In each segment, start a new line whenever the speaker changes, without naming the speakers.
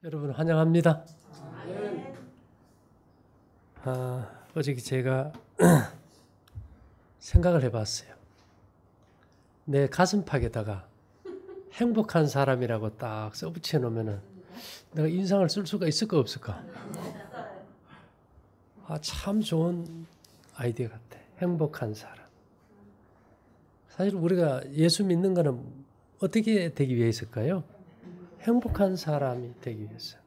여러분 환영합니다. 어저께 제가 생각을 해봤어요. 내 가슴팍에다가 행복한 사람이라고 딱 써붙여 놓으면 내가 인상을 쓸 수가 있을까 없을까? 참 좋은 아이디어 같아. 행복한 사람. 사실 우리가 예수 믿는 거는 어떻게 되기 위해서일까요? 행복한 사람이 되기 위해서.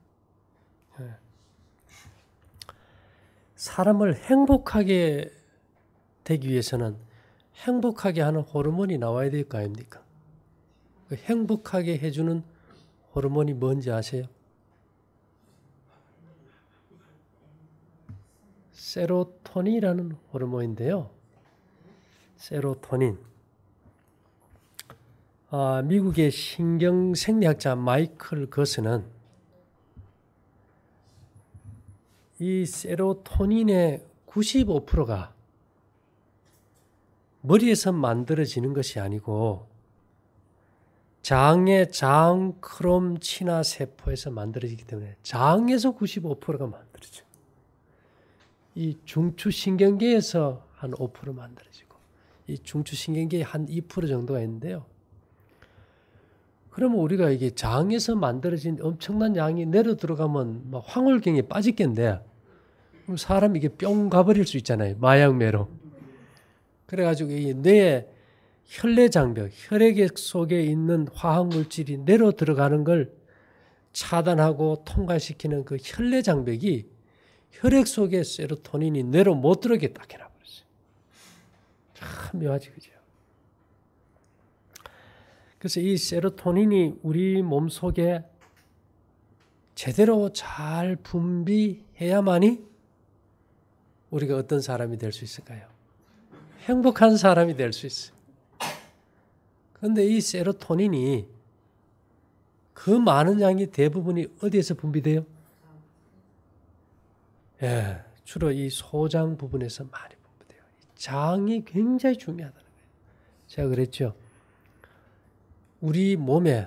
사람을 행복하게 되기 위해서는 행복하게 하는 호르몬이 나와야 될 거 아닙니까? 행복하게 해주는 호르몬이 뭔지 아세요? 세로토닌이라는 호르몬인데요. 세로토닌. 미국의 신경생리학자 마이클 거스는 이 세로토닌의 95%가 머리에서 만들어지는 것이 아니고 장의 장크롬 친화 세포에서 만들어지기 때문에 장에서 95%가 만들어져요. 이 중추신경계에서 한 5% 만들어지고 이 중추신경계에 한 2% 정도가 있는데요. 그러면 우리가 이게 장에서 만들어진 엄청난 양이 내려 들어가면 막 황홀경에 빠지겠는데 그럼 사람이 이게 뿅 가버릴 수 있잖아요. 마약매로. 그래가지고 이 뇌의 혈내장벽, 혈액 속에 있는 화학물질이 내려 들어가는 걸 차단하고 통과시키는 그 혈내장벽이 혈액 속에 세로토닌이 뇌로 못 들어오게 딱 해놔버렸어요. 참 묘하지, 그죠? 그래서 이 세로토닌이 우리 몸속에 제대로 잘 분비해야만이 우리가 어떤 사람이 될 수 있을까요? 행복한 사람이 될 수 있어요. 그런데 이 세로토닌이 그 많은 양이 대부분이 어디에서 분비돼요? 주로 이 소장 부분에서 많이 분비돼요. 장이 굉장히 중요하다는 거예요. 제가 그랬죠. 우리 몸에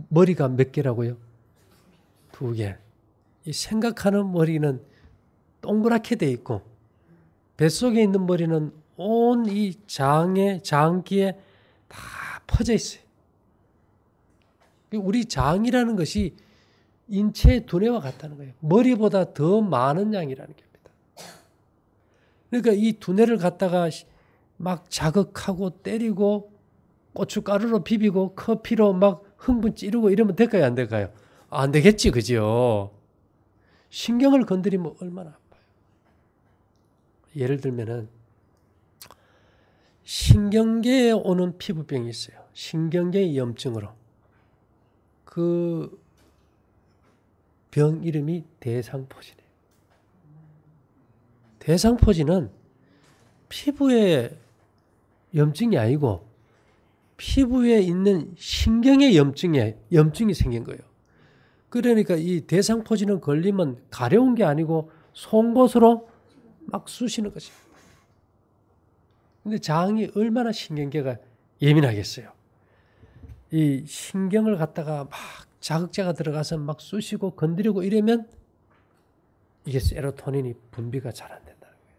머리가 몇 개라고요? 2개. 이 생각하는 머리는 동그랗게 돼 있고 뱃속에 있는 머리는 온 이 장기에 다 퍼져 있어요. 우리 장이라는 것이 인체의 두뇌와 같다는 거예요. 머리보다 더 많은 양이라는 겁니다. 그러니까 이 두뇌를 갖다가 막 자극하고 때리고 고춧가루로 비비고 커피로 막 흥분 찌르고 이러면 될까요? 안 될까요? 안 되겠지, 그죠? 신경을 건드리면 얼마나 아파요. 예를 들면은 신경계에 오는 피부병이 있어요. 신경계 염증으로. 그 병 이름이 대상포진이에요. 대상포진은 피부의 염증이 아니고 피부에 있는 신경의 염증이 생긴 거예요. 그러니까 이 대상포진은 걸리면 가려운 게 아니고 송곳으로 막 쑤시는 거죠. 근데 장이 얼마나 신경계가 예민하겠어요. 이 신경을 갖다가 막 자극제가 들어가서 막 쑤시고 건드리고 이러면 이게 세로토닌이 분비가 잘 안 된다는 거예요.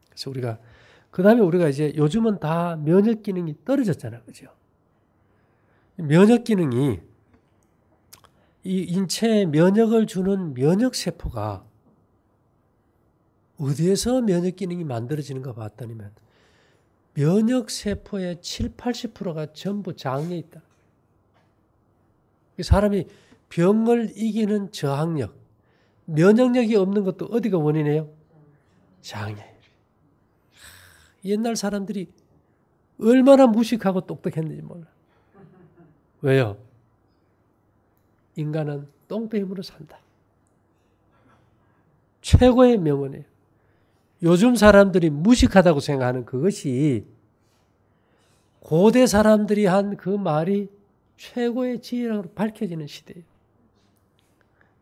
그래서 우리가 그다음에 우리가 이제 요즘은 다 면역 기능이 떨어졌잖아요. 그죠? 면역 기능이 이 인체에 면역을 주는 면역 세포가 어디에서 면역 기능이 만들어지는가 봤더니면 면역 세포의 7, 80%가 전부 장에 있다. 사람이 병을 이기는 저항력, 면역력이 없는 것도 어디가 원인이에요? 장에. 옛날 사람들이 얼마나 무식하고 똑똑했는지 몰라. 왜요? 인간은 똥배 힘으로 산다. 최고의 명언이에요. 요즘 사람들이 무식하다고 생각하는 그것이 고대 사람들이 한 그 말이 최고의 지혜라고 밝혀지는 시대예요.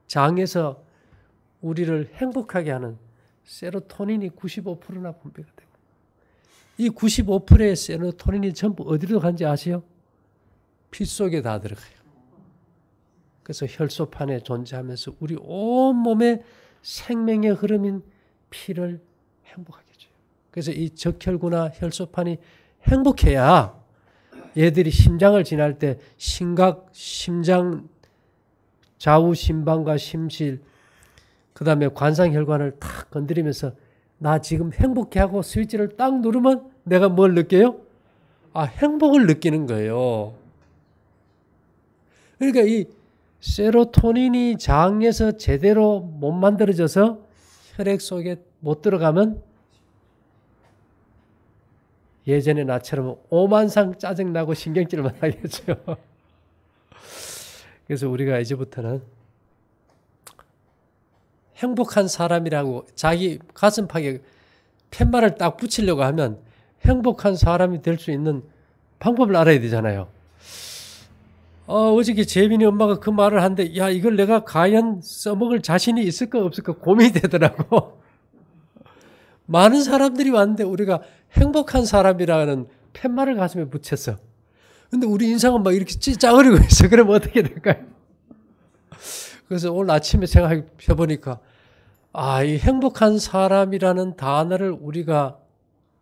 장에서 우리를 행복하게 하는 세로토닌이 95%나 분비가 되고 이 95%의 세로토닌이 전부 어디로 간지 아세요? 피 속에 다 들어가요. 그래서 혈소판에 존재하면서 우리 온몸의 생명의 흐름인 피를 행복하게 해줘요. 그래서 이 적혈구나 혈소판이 행복해야 얘들이 심장을 지날 때 심각, 심장, 좌우 심방과 심실, 그 다음에 관상혈관을 탁 건드리면서 나 지금 행복해 하고 스위치를 딱 누르면 내가 뭘 느껴요? 아, 행복을 느끼는 거예요. 그러니까 이 세로토닌이 장에서 제대로 못 만들어져서 혈액 속에 못 들어가면 예전에 나처럼 오만상 짜증나고 신경질만 하겠죠. 그래서 우리가 이제부터는 행복한 사람이라고 자기 가슴팍에 팻말을 딱 붙이려고 하면 행복한 사람이 될 수 있는 방법을 알아야 되잖아요. 어저께 재민이 엄마가 그 말을 하는데 야 이걸 내가 과연 써먹을 자신이 있을까 없을까 고민이 되더라고. 많은 사람들이 왔는데 우리가 행복한 사람이라는 팻말을 가슴에 붙였어. 근데 우리 인상은 막 이렇게 찌짜그리고 있어. 그러면 어떻게 될까요? 그래서 오늘 아침에 생각해보니까 이 행복한 사람이라는 단어를 우리가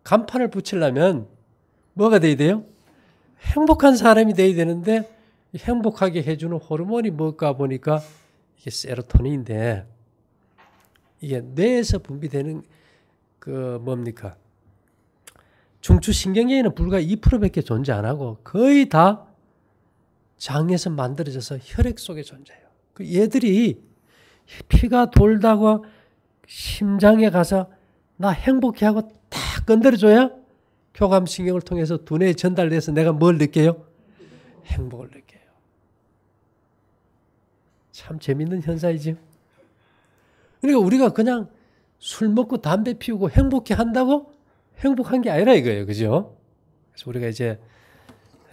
간판을 붙이려면 뭐가 돼야 돼요? 행복한 사람이 돼야 되는데 행복하게 해주는 호르몬이 뭘까 보니까 이게 세로토닌인데 이게 뇌에서 분비되는 그 뭡니까? 중추신경계에는 불과 2%밖에 존재 안 하고 거의 다 장에서 만들어져서 혈액 속에 존재해요. 얘들이 피가 돌다가 심장에 가서 나 행복해 하고 딱 건드려줘야 교감신경을 통해서 두뇌에 전달돼서 내가 뭘 느껴요? 행복을 느껴요. 참 재밌는 현상이죠. 그러니까 우리가 그냥 술 먹고 담배 피우고 행복해 한다고 행복한 게 아니라 이거예요. 그죠? 그래서 우리가 이제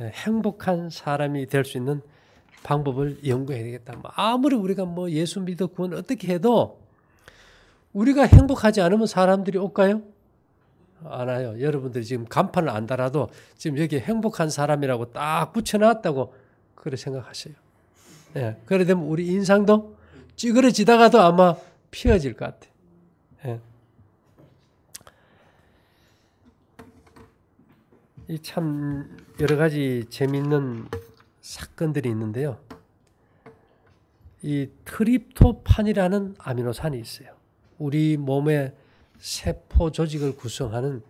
행복한 사람이 될 수 있는 방법을 연구해야 되겠다. 아무리 우리가 뭐 예수 믿어 구원 어떻게 해도 우리가 행복하지 않으면 사람들이 올까요? 안 와요. 여러분들이 지금 간판을 안 달아도 지금 여기 행복한 사람이라고 딱 붙여놨다고 그렇게 생각하세요. 예, 그래 되면 우리 인상도 찌그러지다가도 아마 피어질 것 같아요. 예. 이 참 여러 가지 재미있는 사건들이 있는데요. 이 트립토판이라는 아미노산이 있어요. 우리 몸의 세포 조직을 구성하는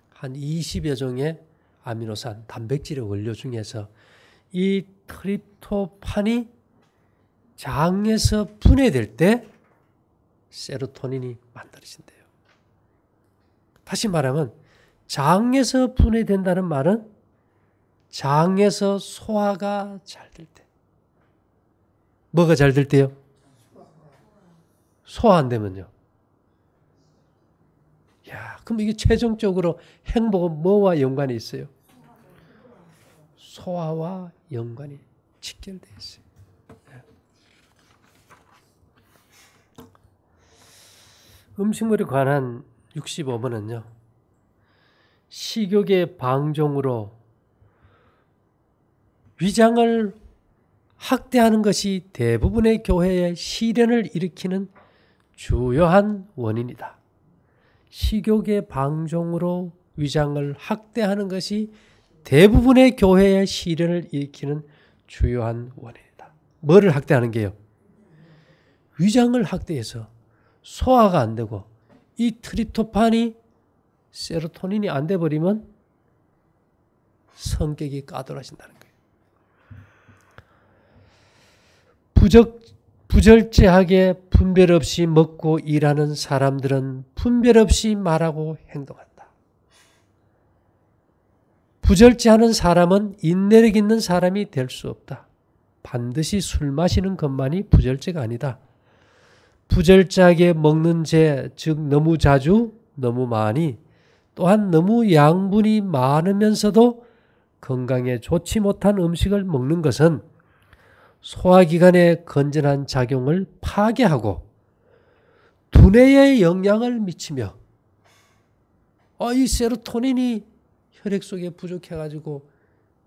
한 20여 종의 아미노산, 단백질의 원료 중에서 이 트립토판이 장에서 분해될 때 세로토닌이 만들어진대요. 다시 말하면 장에서 분해된다는 말은 장에서 소화가 잘 될 때. 뭐가 잘 될 때요? 소화 안 되면요. 야, 그럼 이게 최종적으로 행복은 뭐와 연관이 있어요? 소화와 연관이 직결되어 있어요. 음식물에 관한 65번은요. 식욕의 방종으로 위장을 학대하는 것이 대부분의 교회의 시련을 일으키는 주요한 원인이다. 식욕의 방종으로 위장을 학대하는 것이 대부분의 교회의 시련을 일으키는 주요한 원인이다. 뭐를 학대하는 게요? 위장을 학대해서 소화가 안 되고 이 트립토판이 세로토닌이 안 돼버리면 성격이 까다로워진다는 거예요. 부절제하게 분별 없이 먹고 일하는 사람들은 분별 없이 말하고 행동한다. 부절제하는 사람은 인내력 있는 사람이 될 수 없다. 반드시 술 마시는 것만이 부절제가 아니다. 부절제하게 먹는 죄, 즉 너무 자주, 너무 많이, 또한 너무 양분이 많으면서도 건강에 좋지 못한 음식을 먹는 것은 소화기관의 건전한 작용을 파괴하고 두뇌에 영향을 미치며 이 세로토닌이 혈액 속에 부족해가지고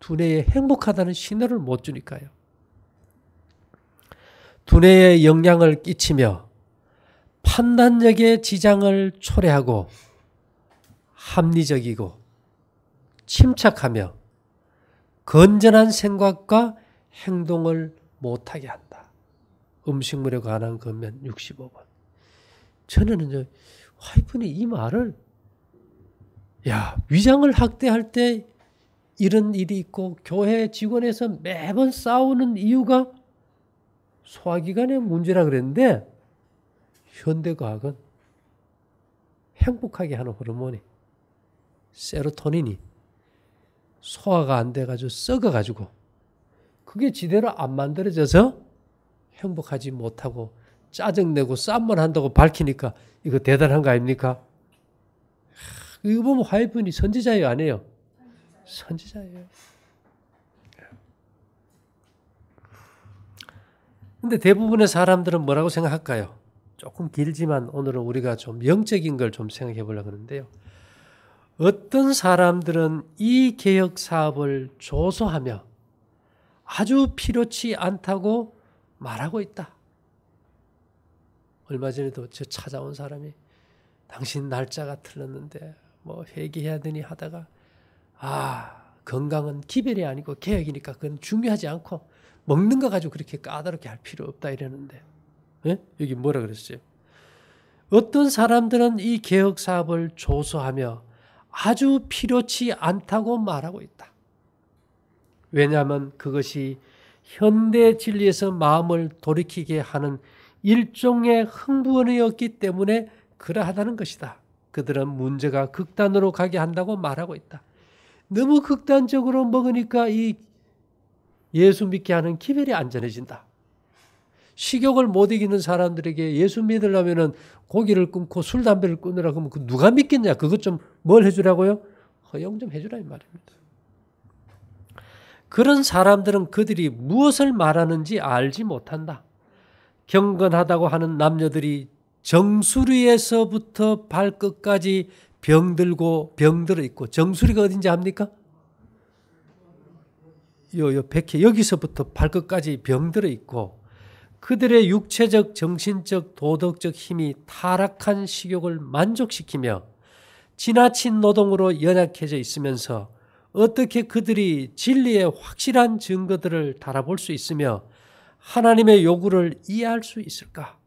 두뇌에 행복하다는 신호를 못 주니까요. 두뇌에 영향을 끼치며 판단력의 지장을 초래하고 합리적이고 침착하며 건전한 생각과 행동을 못하게 한다. 음식물에 관한 권면 65번. 저는 이제 와이프는 이 말을 위장을 학대할 때 이런 일이 있고 교회 직원에서 매번 싸우는 이유가 소화기관의 문제라 그랬는데 현대과학은 행복하게 하는 호르몬이 세로토닌이 소화가 안 돼가지고 썩어가지고 그게 지대로 안 만들어져서 행복하지 못하고 짜증내고 쌈만 한다고 밝히니까 이거 대단한 거 아닙니까? 이거 보면 와이프는 선지자예요, 안 해요? 선지자예요. 근데 대부분의 사람들은 뭐라고 생각할까요? 조금 길지만 오늘은 우리가 좀 영적인 걸 좀 생각해 보려고 하는데요. 어떤 사람들은 이 개혁 사업을 조소하며 아주 필요치 않다고 말하고 있다. 얼마 전에도 저 찾아온 사람이 당신 날짜가 틀렸는데 뭐 회개해야 되니 하다가 건강은 기별이 아니고 개혁이니까 그건 중요하지 않고 먹는 거 가지고 그렇게 까다롭게 할 필요 없다 이러는데 여기 뭐라 그랬어요? 어떤 사람들은 이 개혁 사업을 조소하며 아주 필요치 않다고 말하고 있다. 왜냐하면 그것이 현대 진리에서 마음을 돌이키게 하는 일종의 흥분이었기 때문에 그러하다는 것이다. 그들은 문제가 극단으로 가게 한다고 말하고 있다. 너무 극단적으로 먹으니까 이 예수 믿게 하는 기별이 안전해진다. 식욕을 못 이기는 사람들에게 예수 믿으려면 고기를 끊고 술, 담배를 끊으라고 하면 그 누가 믿겠냐. 그것 좀 뭘 해주라고요? 허용 좀 해주라 이 말입니다. 그런 사람들은 그들이 무엇을 말하는지 알지 못한다. 경건하다고 하는 남녀들이 정수리에서부터 발끝까지 병들어 있고 정수리가 어딘지 압니까? 요 백회 여기서부터 발끝까지 병들어 있고 그들의 육체적, 정신적, 도덕적 힘이 타락한 식욕을 만족시키며 지나친 노동으로 연약해져 있으면서 어떻게 그들이 진리의 확실한 증거들을 달아볼 수 있으며 하나님의 요구를 이해할 수 있을까?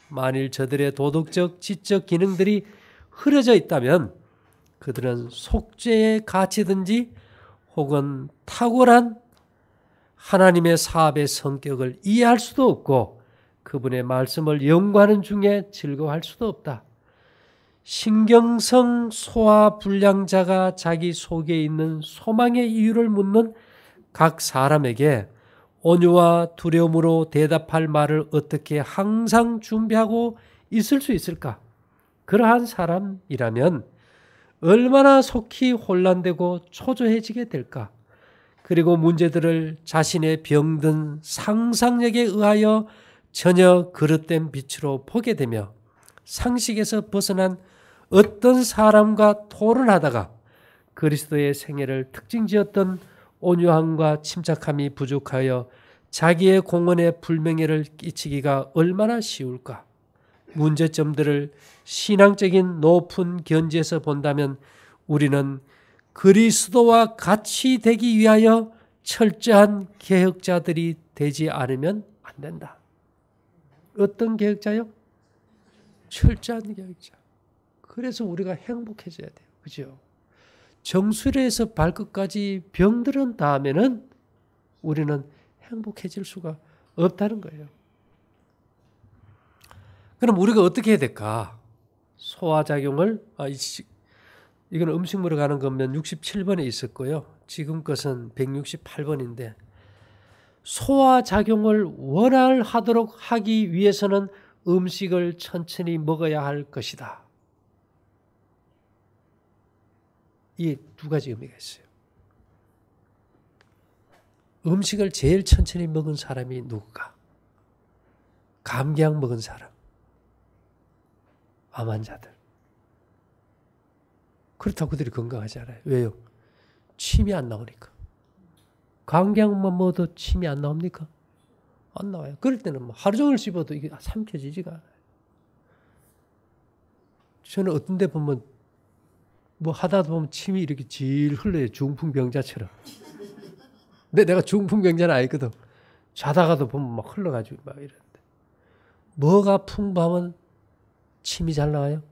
만일 저들의 도덕적, 지적 기능들이 흐려져 있다면 그들은 속죄에 갇히든지 혹은 탁월한 하나님의 사업의 성격을 이해할 수도 없고 그분의 말씀을 연구하는 중에 즐거워할 수도 없다. 신경성 소화불량자가 자기 속에 있는 소망의 이유를 묻는 각 사람에게 온유와 두려움으로 대답할 말을 어떻게 항상 준비하고 있을 수 있을까? 그러한 사람이라면 얼마나 속히 혼란되고 초조해지게 될까? 그리고 문제들을 자신의 병든 상상력에 의하여 전혀 그릇된 빛으로 보게 되며 상식에서 벗어난 어떤 사람과 토론하다가 그리스도의 생애를 특징지었던 온유함과 침착함이 부족하여 자기의 공헌에 불명예를 끼치기가 얼마나 쉬울까? 문제점들을 신앙적인 높은 견지에서 본다면 우리는 그리스도와 같이 되기 위하여 철저한 개혁자들이 되지 않으면 안 된다. 어떤 개혁자요? 철저한 개혁자. 그래서 우리가 행복해져야 돼요. 그죠? 정수리에서 발끝까지 병들은 다음에는 우리는 행복해질 수가 없다는 거예요. 그럼 우리가 어떻게 해야 될까? 소화작용을, 이건 음식물에 가는 거면 67번에 있었고요. 지금 것은 168번인데 소화작용을 원활하도록 하기 위해서는 음식을 천천히 먹어야 할 것이다. 이 두 가지 의미가 있어요. 음식을 제일 천천히 먹은 사람이 누구가? 감기약 먹은 사람. 암 환자들. 그렇다고 그들이 건강하지 않아요. 왜요? 침이 안 나오니까. 감기약만 먹어도 침이 안 나옵니까? 안 나와요. 그럴 때는 뭐 하루 종일 씹어도 이게 삼켜지지가 않아요. 저는 어떤 데 보면 뭐 하다 보면 침이 이렇게 질 흘러요. 중풍병자처럼. 근데 내가 중풍병자는 아니거든. 자다가도 보면 막 흘러가지고 막 이러는데. 뭐가 풍부하면 침이 잘 나와요?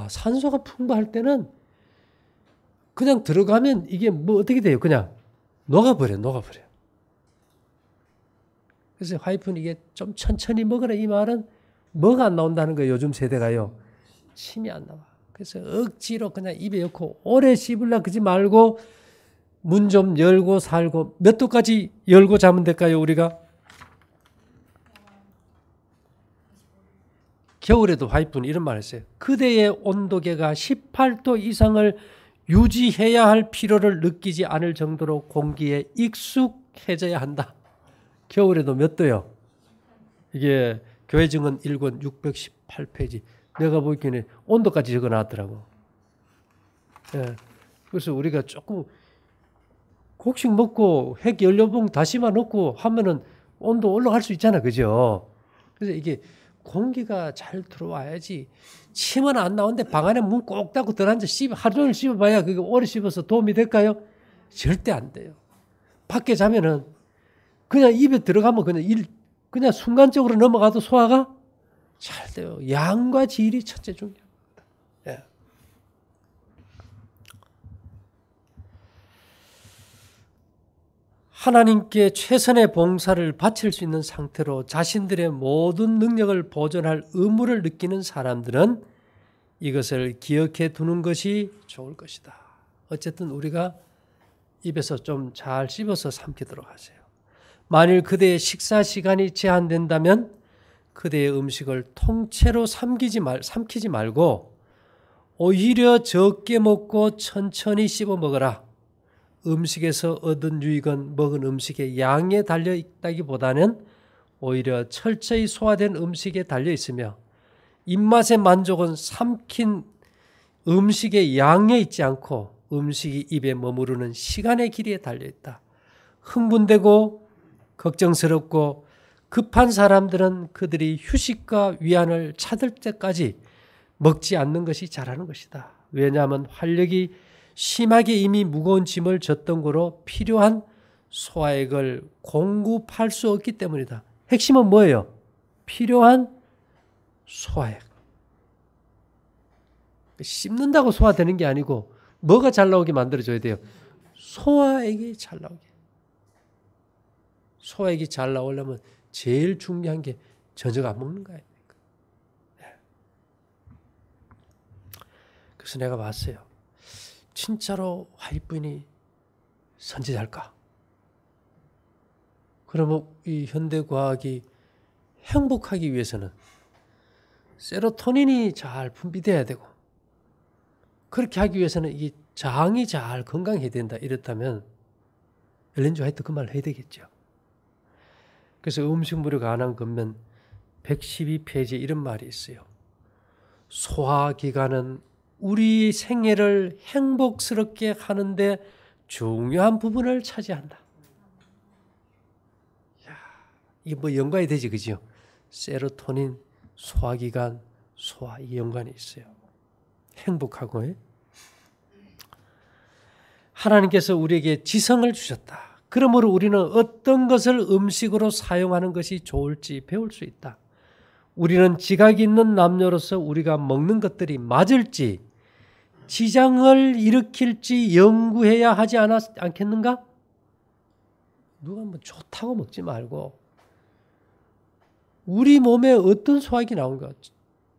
산소가 풍부할 때는 그냥 들어가면 이게 뭐 어떻게 돼요? 그냥 녹아버려. 그래서 와이프는 이게 좀 천천히 먹으라 이 말은 뭐가 안 나온다는 거예요. 요즘 세대가요. 침이 안 나와. 그래서 억지로 그냥 입에 넣고 오래 씹으려 그러지 말고 문 좀 열고 살고 몇 도까지 열고 자면 될까요? 우리가? 겨울에도 와이프는 이런 말을 했어요. 그대의 온도계가 18도 이상을 유지해야 할 필요를 느끼지 않을 정도로 공기에 익숙해져야 한다. 겨울에도 몇 도요? 이게 교회 증언 1권 618페이지. 내가 보기에는 온도까지 적어놨더라고. 예. 그래서 우리가 조금 곡식 먹고 핵 연료봉 다시마 넣고 하면은 온도 올라갈 수 있잖아. 그죠? 그래서 이게 공기가 잘 들어와야지. 침은 안 나오는데 방 안에 문 꼭 닫고 들어앉아 하루 종일 씹어봐야 그게 오래 씹어서 도움이 될까요? 절대 안 돼요. 밖에 자면은 그냥 입에 들어가면 그냥 순간적으로 넘어가도 소화가 잘 돼요. 양과 질이 첫째 중요합니다. 예. 하나님께 최선의 봉사를 바칠 수 있는 상태로 자신들의 모든 능력을 보존할 의무를 느끼는 사람들은 이것을 기억해 두는 것이 좋을 것이다. 어쨌든 우리가 입에서 좀 잘 씹어서 삼키도록 하세요. 만일 그대의 식사 시간이 제한된다면 그대의 음식을 통째로 삼키지 말고 오히려 적게 먹고 천천히 씹어 먹어라. 음식에서 얻은 유익은 먹은 음식의 양에 달려 있다기보다는 오히려 철저히 소화된 음식에 달려 있으며 입맛의 만족은 삼킨 음식의 양에 있지 않고 음식이 입에 머무르는 시간의 길이에 달려 있다. 흥분되고 걱정스럽고 급한 사람들은 그들이 휴식과 위안을 찾을 때까지 먹지 않는 것이 잘하는 것이다. 왜냐하면 활력이 심하게 이미 무거운 짐을 졌던 거로 필요한 소화액을 공급할 수 없기 때문이다. 핵심은 뭐예요? 필요한 소화액. 씹는다고 소화되는 게 아니고 뭐가 잘 나오게 만들어줘야 돼요? 소화액이 잘 나오게. 소화액이 잘 나오려면 제일 중요한 게 저녁 안 먹는 거예요. 그래서 내가 봤어요. 진짜로 와이프인이 선지자일까? 그러면 이 현대과학이 행복하기 위해서는 세로토닌이 잘 분비돼야 되고 그렇게 하기 위해서는 이 장이 잘 건강해야 된다. 이렇다면 엘렌 지 화이트 그 말을 해야 되겠죠. 그래서 음식물에 관한 권면 112페이지에 이런 말이 있어요. 소화기관은 우리 생애를 행복스럽게 하는데 중요한 부분을 차지한다. 이게 뭐 연관이 되지, 그죠? 세로토닌, 소화기관, 소화 이 연관이 있어요. 행복하고. 하나님께서 우리에게 지성을 주셨다. 그러므로 우리는 어떤 것을 음식으로 사용하는 것이 좋을지 배울 수 있다. 우리는 지각이 있는 남녀로서 우리가 먹는 것들이 맞을지 지장을 일으킬지 연구해야 하지 않겠는가? 누가 뭐 좋다고 먹지 말고 우리 몸에 어떤 소화액이 나온가?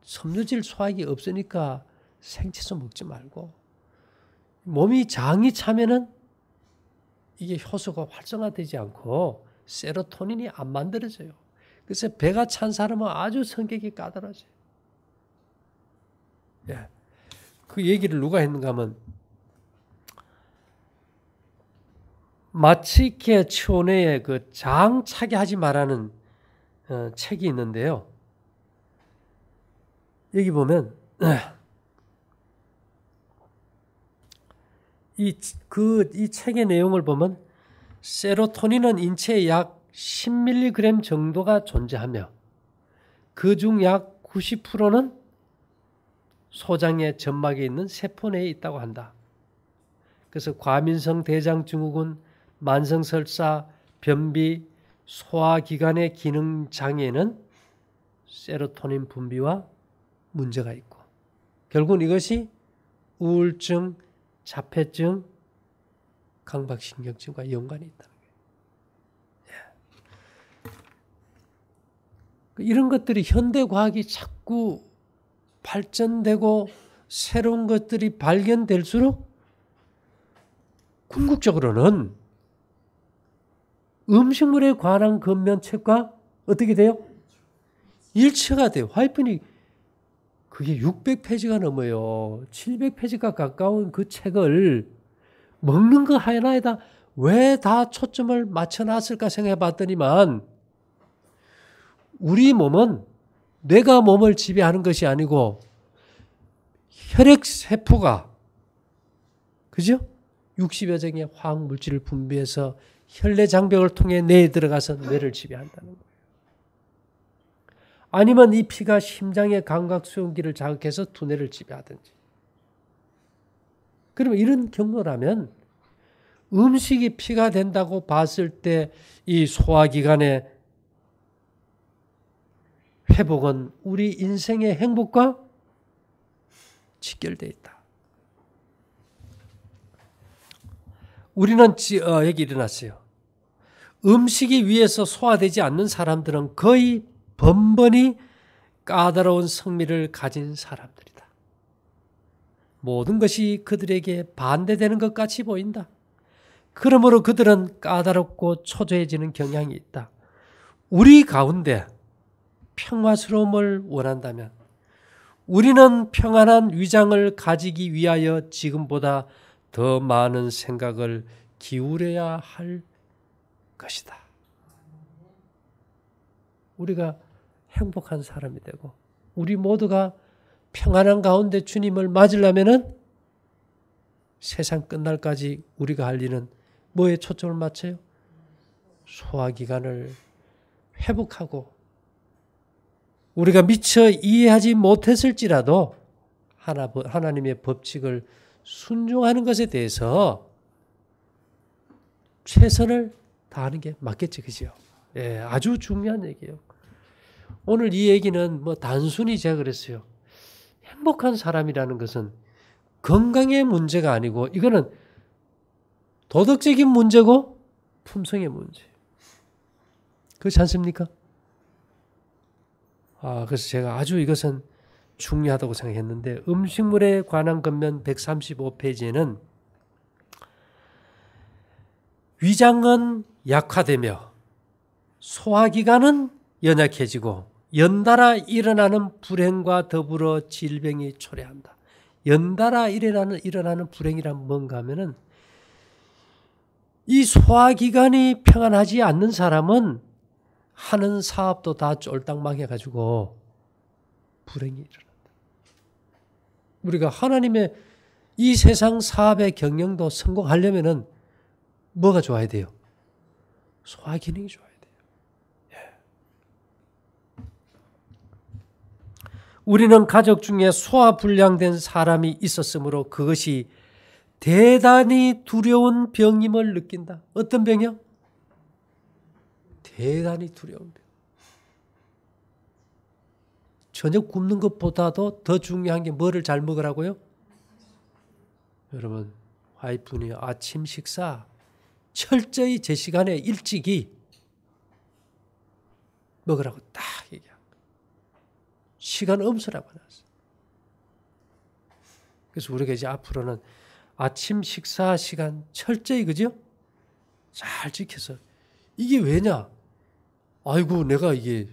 섬유질 소화액이 없으니까 생채소 먹지 말고 몸이 장이 차면은 이게 효소가 활성화되지 않고 세로토닌이 안 만들어져요. 그래서 배가 찬 사람은 아주 성격이 까다로워져요. 예. 그 얘기를 누가 했는가 하면 마치케 치오네의 그 장 차게 하지 말라는 책이 있는데요. 여기 보면 이 책의 내용을 보면 세로토닌은 인체의 약 10mg 정도가 존재하며 그중 약 90%는 소장의 점막에 있는 세포 내에 있다고 한다. 그래서 과민성 대장증후군, 만성설사, 변비, 소화기관의 기능 장애에는 세로토닌 분비와 문제가 있고 결국은 이것이 우울증, 자폐증, 강박신경증과 연관이 있다는 거예요. 이런 것들이 현대과학이 자꾸 발전되고 새로운 것들이 발견될수록 궁극적으로는 음식물에 관한 근면책과 어떻게 돼요? 일치가 돼요. 화이픈이 그게 600페이지가 넘어요. 700페이지가 가까운 그 책을 먹는 거 하나에다 왜 다 초점을 맞춰놨을까 생각해 봤더니만 우리 몸은 뇌가 몸을 지배하는 것이 아니고 혈액세포가 그죠? 60여 종의 화학물질을 분비해서 혈내장벽을 통해 뇌에 들어가서 뇌를 지배한다는 거예요. 아니면 이 피가 심장의 감각수용기를 자극해서 두뇌를 지배하든지. 그러면 이런 경로라면 음식이 피가 된다고 봤을 때 이 소화기관의 회복은 우리 인생의 행복과 직결되어 있다. 우리는 여기 일어났어요. 음식이 위에서 소화되지 않는 사람들은 거의 번번이 까다로운 성미를 가진 사람들이다. 모든 것이 그들에게 반대되는 것 같이 보인다. 그러므로 그들은 까다롭고 초조해지는 경향이 있다. 우리 가운데 평화스러움을 원한다면 우리는 평안한 위장을 가지기 위하여 지금보다 더 많은 생각을 기울여야 할 것이다. 우리가 행복한 사람이 되고 우리 모두가 평안한 가운데 주님을 맞으려면은 세상 끝날까지 우리가 할 일은 뭐에 초점을 맞춰요? 소화기관을 회복하고 우리가 미처 이해하지 못했을지라도 하나님의 법칙을 순종하는 것에 대해서 최선을 다하는 게 맞겠지, 그죠? 예, 아주 중요한 얘기예요. 오늘 이 얘기는 뭐 단순히 제가 그랬어요. 행복한 사람이라는 것은 건강의 문제가 아니고 이거는 도덕적인 문제고 품성의 문제예요. 그렇지 않습니까? 그래서 제가 아주 이것은 중요하다고 생각했는데 음식물에 관한 겉면 135페이지에는 위장은 약화되며 소화기관은 연약해지고 연달아 일어나는 불행과 더불어 질병이 초래한다. 연달아 일어나는 불행이란 뭔가 하면은 이 소화기관이 평안하지 않는 사람은 하는 사업도 다 쫄딱 망해가지고 불행이 일어난다. 우리가 하나님의 이 세상 사업의 경영도 성공하려면은 뭐가 좋아야 돼요? 소화기능이 좋아야 돼요. 예. 우리는 가족 중에 소화불량된 사람이 있었으므로 그것이 대단히 두려운 병임을 느낀다. 어떤 병이요? 대단히 두려운 병. 저녁 굶는 것보다도 더 중요한 게 뭐를 잘 먹으라고요? 여러분, 와이프니 아침 식사 철저히 제 시간에 일찍이 먹으라고 딱 얘기한 거예요. 시간 엄수라고 해놨어요. 그래서 우리가 이제 앞으로는 아침 식사 시간 철저히, 그죠? 잘 지켜서. 이게 왜냐? 아이고, 내가 이게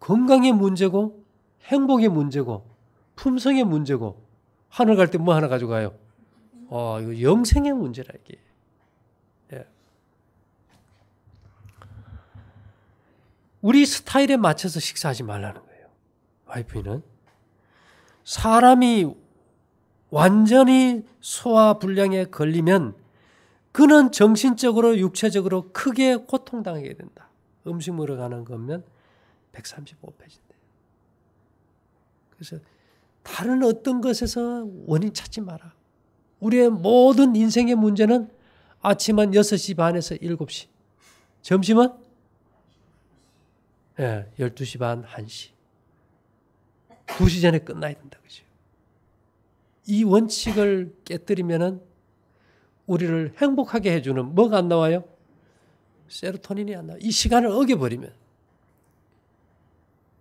건강의 문제고 행복의 문제고 품성의 문제고 하늘 갈 때 뭐 하나 가져가요? 이거 영생의 문제라 이게. 예. 우리 스타일에 맞춰서 식사하지 말라는 거예요. 와이프는 사람이 완전히 소화불량에 걸리면 그는 정신적으로 육체적으로 크게 고통당하게 된다. 음식 먹으러 가는 거면 135페이지인데요. 그래서 다른 어떤 것에서 원인 찾지 마라. 우리의 모든 인생의 문제는 아침은 6시 반에서 7시. 점심은 12시 반, 1시. 2시 전에 끝나야 된다. 그죠? 이 원칙을 깨뜨리면은 우리를 행복하게 해주는 뭐가 안 나와요? 세로토닌이 안 나와요. 이 시간을 어겨버리면.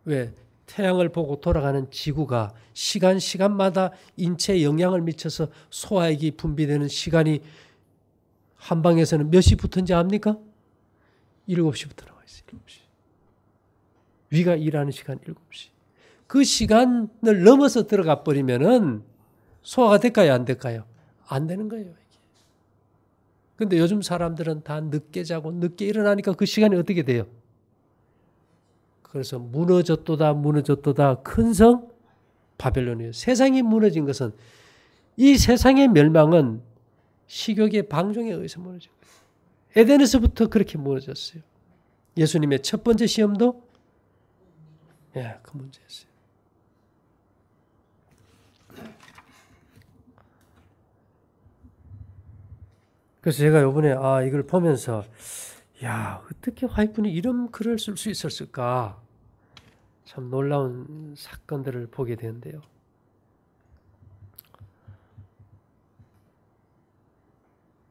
왜? 태양을 보고 돌아가는 지구가 시간마다 인체에 영향을 미쳐서 소화액이 분비되는 시간이 한방에서는 몇 시부터인지 압니까? 7시부터 나와 있어요. 7시. 위가 일하는 시간 7시. 그 시간을 넘어서 들어가 버리면은 소화가 될까요? 안 될까요? 안 되는 거예요. 근데 요즘 사람들은 다 늦게 자고 늦게 일어나니까 그 시간이 어떻게 돼요? 그래서 무너졌도다 큰 성 바벨론이에요. 세상이 무너진 것은 이 세상의 멸망은 식욕의 방종에 의해서 무너진 거예요. 에덴에서부터 그렇게 무너졌어요. 예수님의 첫 번째 시험도 그 문제였어요. 그래서 제가 이번에 이걸 보면서 어떻게 와이프는 이런 글을 쓸 수 있었을까? 참 놀라운 사건들을 보게 되는데요.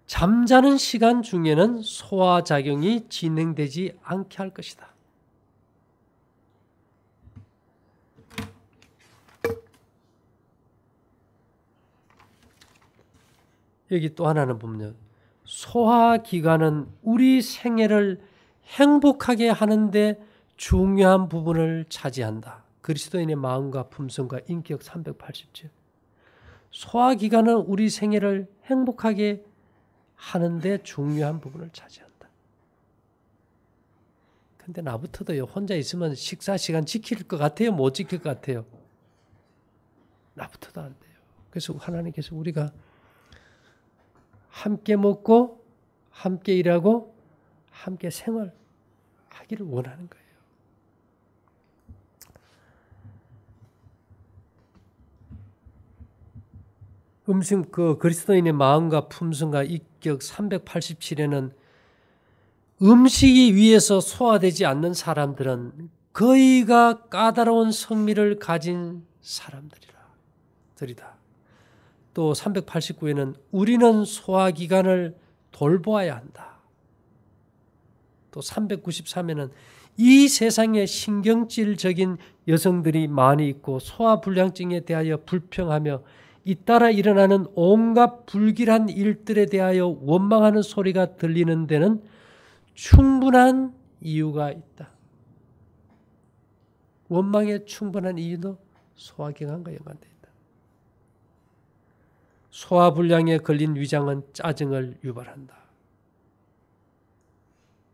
잠자는 시간 중에는 소화작용이 진행되지 않게 할 것이다. 여기 또 하나는 보면 소화기관은 우리 생애를 행복하게 하는데 중요한 부분을 차지한다. 그리스도인의 마음과 품성과 인격 380절. 소화기관은 우리 생애를 행복하게 하는데 중요한 부분을 차지한다. 근데 나부터도요, 혼자 있으면 식사 시간 지킬 것 같아요? 못 지킬 것 같아요? 나부터도 안 돼요. 그래서 하나님께서 우리가 함께 먹고 함께 일하고 함께 생활하기를 원하는 거예요. 그리스도인의 마음과 품성과 인격 387에는 음식이 위에서 소화되지 않는 사람들은 거의가 까다로운 성미를 가진 사람들이다. 또 389에는 우리는 소화기관을 돌보아야 한다. 또 393에는 이 세상에 신경질적인 여성들이 많이 있고 소화불량증에 대하여 불평하며 잇따라 일어나는 온갖 불길한 일들에 대하여 원망하는 소리가 들리는 데는 충분한 이유가 있다. 원망의 충분한 이유도 소화기관과 연관되어 있다. 소화불량에 걸린 위장은 짜증을 유발한다.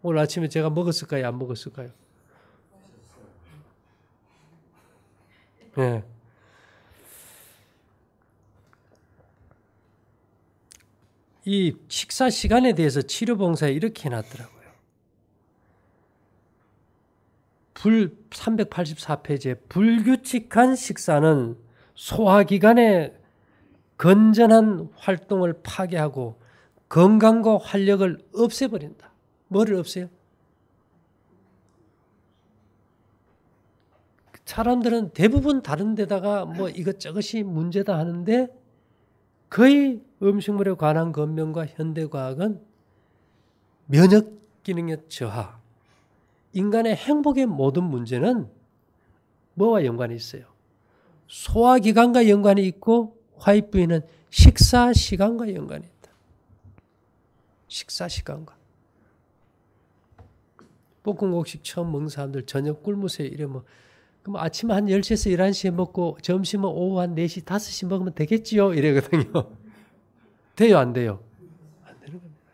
오늘 아침에 제가 먹었을까요? 안 먹었을까요? 네. 이 식사 시간에 대해서 치료봉사에 이렇게 해놨더라고요. 384페이지에 불규칙한 식사는 소화기관의 건전한 활동을 파괴하고 건강과 활력을 없애버린다. 뭐를 없애요? 사람들은 대부분 다른 데다가 뭐 이것저것이 문제다 하는데 거의 음식물에 관한 건명과 현대과학은 면역 기능의 저하, 인간의 행복의 모든 문제는 뭐와 연관이 있어요? 소화기관과 연관이 있고 화이트부인은 식사 시간과 연관이 있다. 식사 시간과. 볶음국식 처음 먹는 사람들 저녁 굶으세요. 이러면 그럼 아침 한 10시에서 11시에 먹고 점심은 오후 한 4시, 5시 먹으면 되겠지요? 이러거든요. 돼요? 안 돼요? 안 되는 겁니다.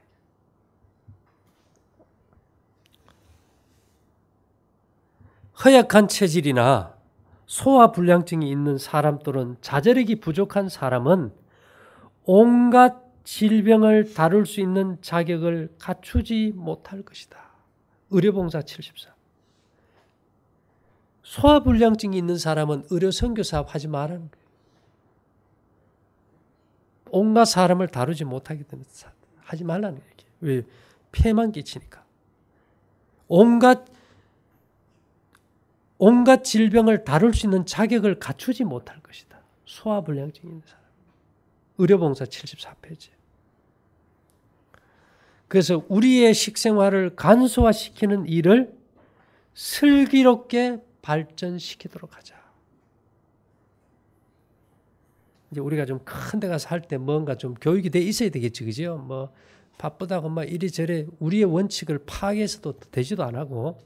허약한 체질이나 소화불량증이 있는 사람 또는 자제력이 부족한 사람은 온갖 질병을 다룰 수 있는 자격을 갖추지 못할 것이다. 의료봉사 74. 소아불량증이 있는 사람은 의료 선교사업 하지 말라는 거예요. 온갖 사람을 다루지 못하기 때문에 하지 말라는 얘기예요. 왜? 폐만 끼치니까. 온갖 질병을 다룰 수 있는 자격을 갖추지 못할 것이다. 소아불량증이 있는 사람. 의료봉사 74페이지. 그래서 우리의 식생활을 간소화시키는 일을 슬기롭게 발전시키도록 하자. 이제 우리가 좀 큰 데 가서 할 때 뭔가 좀 교육이 돼 있어야 되겠지, 그죠? 뭐 바쁘다고 막 이리저리 우리의 원칙을 파괴해서도 되지도 안 하고.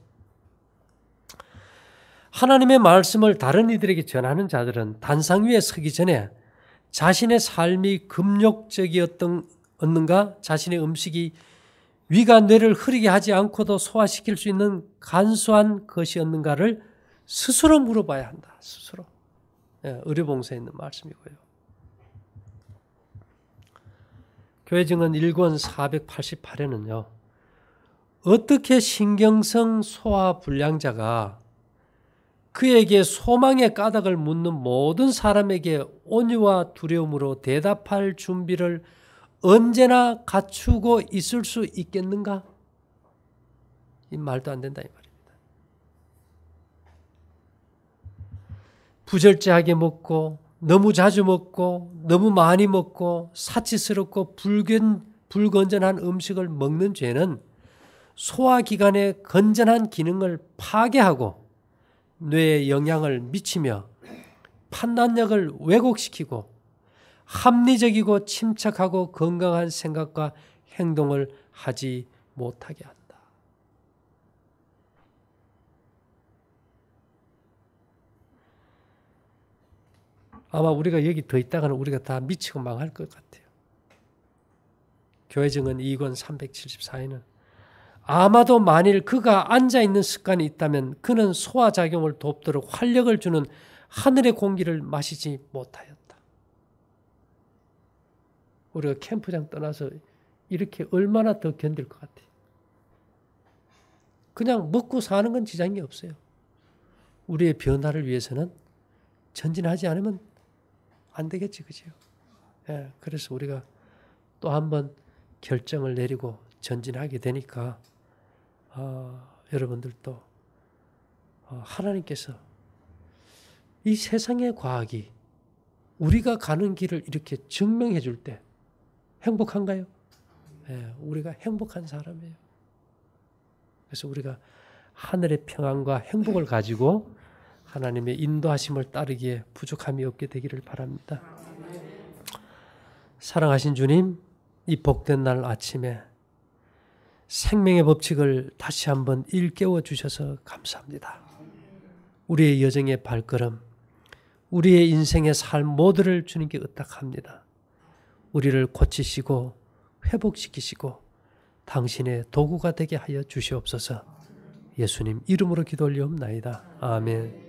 하나님의 말씀을 다른 이들에게 전하는 자들은 단상 위에 서기 전에 자신의 삶이 금욕적이었는가, 자신의 음식이 위가 뇌를 흐리게 하지 않고도 소화시킬 수 있는 간소한 것이었는가를 스스로 물어봐야 한다. 스스로. 의료봉사에 있는 말씀이고요. 교회증언 1권 488에는요. 어떻게 신경성 소화불량자가 그에게 소망의 까닭을 묻는 모든 사람에게 온유와 두려움으로 대답할 준비를 언제나 갖추고 있을 수 있겠는가? 이 말도 안 된다 이 말입니다. 부절제하게 먹고 너무 자주 먹고 너무 많이 먹고 사치스럽고 불건전한 음식을 먹는 죄는 소화기관의 건전한 기능을 파괴하고 뇌에 영향을 미치며 판단력을 왜곡시키고 합리적이고 침착하고 건강한 생각과 행동을 하지 못하게 한다. 아마 우리가 여기 더 있다가는 우리가 다 미치고 망할 것 같아요. 교회증언 2권 374에는 아마도 만일 그가 앉아있는 습관이 있다면 그는 소화작용을 돕도록 활력을 주는 하늘의 공기를 마시지 못하였다. 우리가 캠프장 떠나서 이렇게 얼마나 더 견딜 것 같아요. 그냥 먹고 사는 건 지장이 없어요. 우리의 변화를 위해서는 전진하지 않으면 안 되겠지, 그죠? 예, 그래서 우리가 또 한번 결정을 내리고 전진하게 되니까 여러분들도 하나님께서 이 세상의 과학이 우리가 가는 길을 이렇게 증명해 줄 때 행복한가요? 예, 우리가 행복한 사람이에요. 그래서 우리가 하늘의 평안과 행복을 가지고 하나님의 인도하심을 따르기에 부족함이 없게 되기를 바랍니다. 사랑하신 주님, 이 복된 날 아침에 생명의 법칙을 다시 한번 일깨워 주셔서 감사합니다. 우리의 여정의 발걸음, 우리의 인생의 삶 모두를 주님께 의탁합니다. 우리를 고치시고 회복시키시고 당신의 도구가 되게 하여 주시옵소서. 예수님 이름으로 기도 올리옵나이다. 아멘.